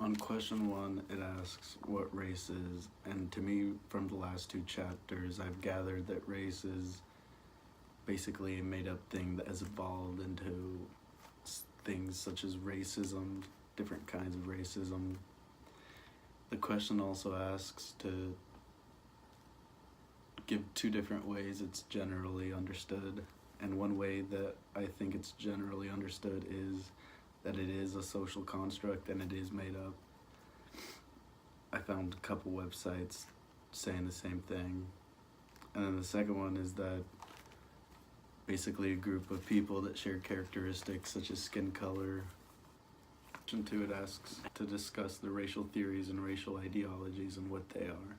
On question one, it asks what race is, and to me, from the last two chapters, I've gathered that race is basically a made up thing that has evolved into things such as racism, different kinds of racism. The question also asks to give two different ways it's generally understood, and one way that I think it's generally understood is that it is a social construct and it is made up. I found a couple websites saying the same thing. And then the second one is that basically a group of people that share characteristics such as skin color. Question two, it asks to discuss the racial theories and racial ideologies and what they are.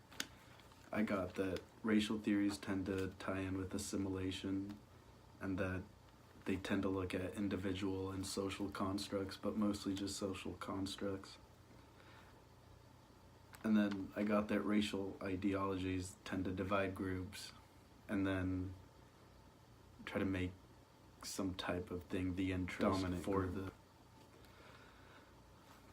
I got that racial theories tend to tie in with assimilation and that they tend to look at individual and social constructs, but mostly just social constructs. And then I got that racial ideologies tend to divide groups and then try to make some type of thing the interest dominant for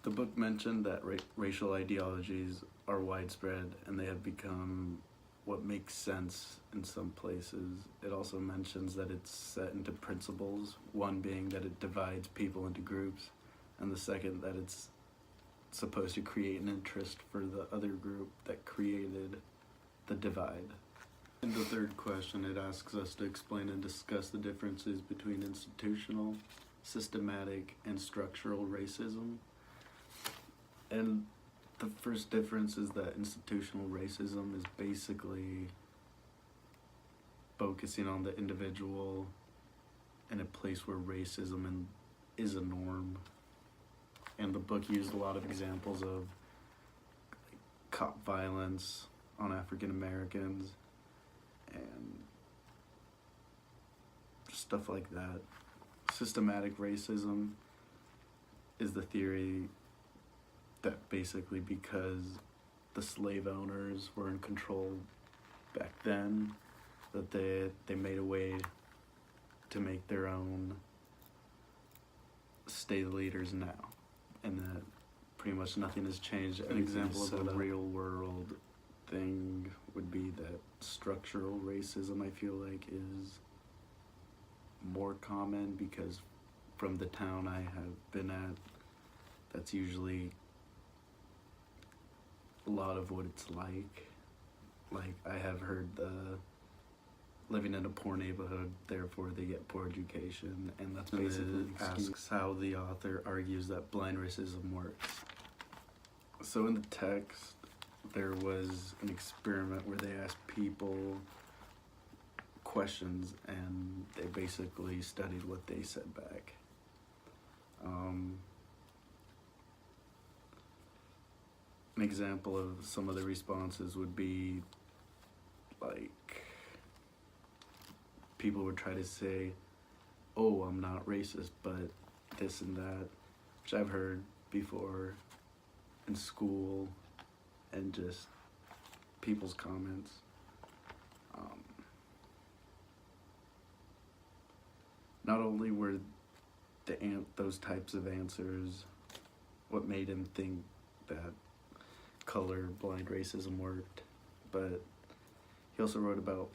the book mentioned that racial ideologies are widespread and they have become what makes sense in some places. It also mentions that it's set into principles, one being that it divides people into groups, and the second that it's supposed to create an interest for the other group that created the divide. In the third question, it asks us to explain and discuss the differences between institutional, systematic, and structural racism. And the first difference is that institutional racism is basically focusing on the individual in a place where racism is a norm. And the book used a lot of examples of cop violence on African Americans and stuff like that. Systematic racism is the theory that basically because the slave owners were in control back then, that they made a way to make their own state leaders now, and that pretty much nothing has changed. An example of a real world thing would be that structural racism, I feel like, is more common because from the town I have been at, that's usually a lot of what it's like. Like, I have heard living in a poor neighborhood, therefore they get poor education, and that's basically asks how the author argues that blind racism works. So in the text, there was an experiment where they asked people questions and they basically studied what they said back. An example of some of the responses would be like, people would try to say, oh, I'm not racist, but this and that, which I've heard before in school and just people's comments. Not only were those types of answers what made him think that color-blind racism worked, but he also wrote about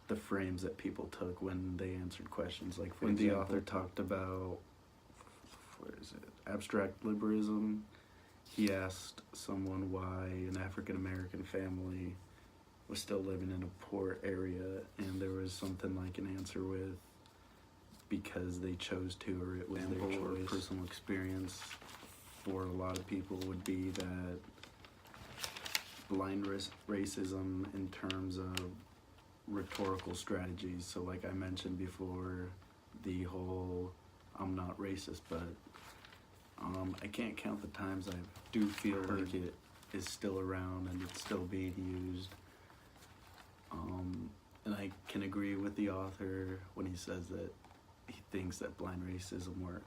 the frames that people took when they answered questions. Like, when the author talked about, abstract liberalism, he asked someone why an African-American family was still living in a poor area, and there was something like an answer with because they chose to, or it was their choice. Personal experience for a lot of people would be that blind racism in terms of rhetorical strategies. So like I mentioned before, the whole I'm not racist, but I can't count the times I do feel like it is still around and it's still being used. And I can agree with the author when he says that he thinks that blind racism works.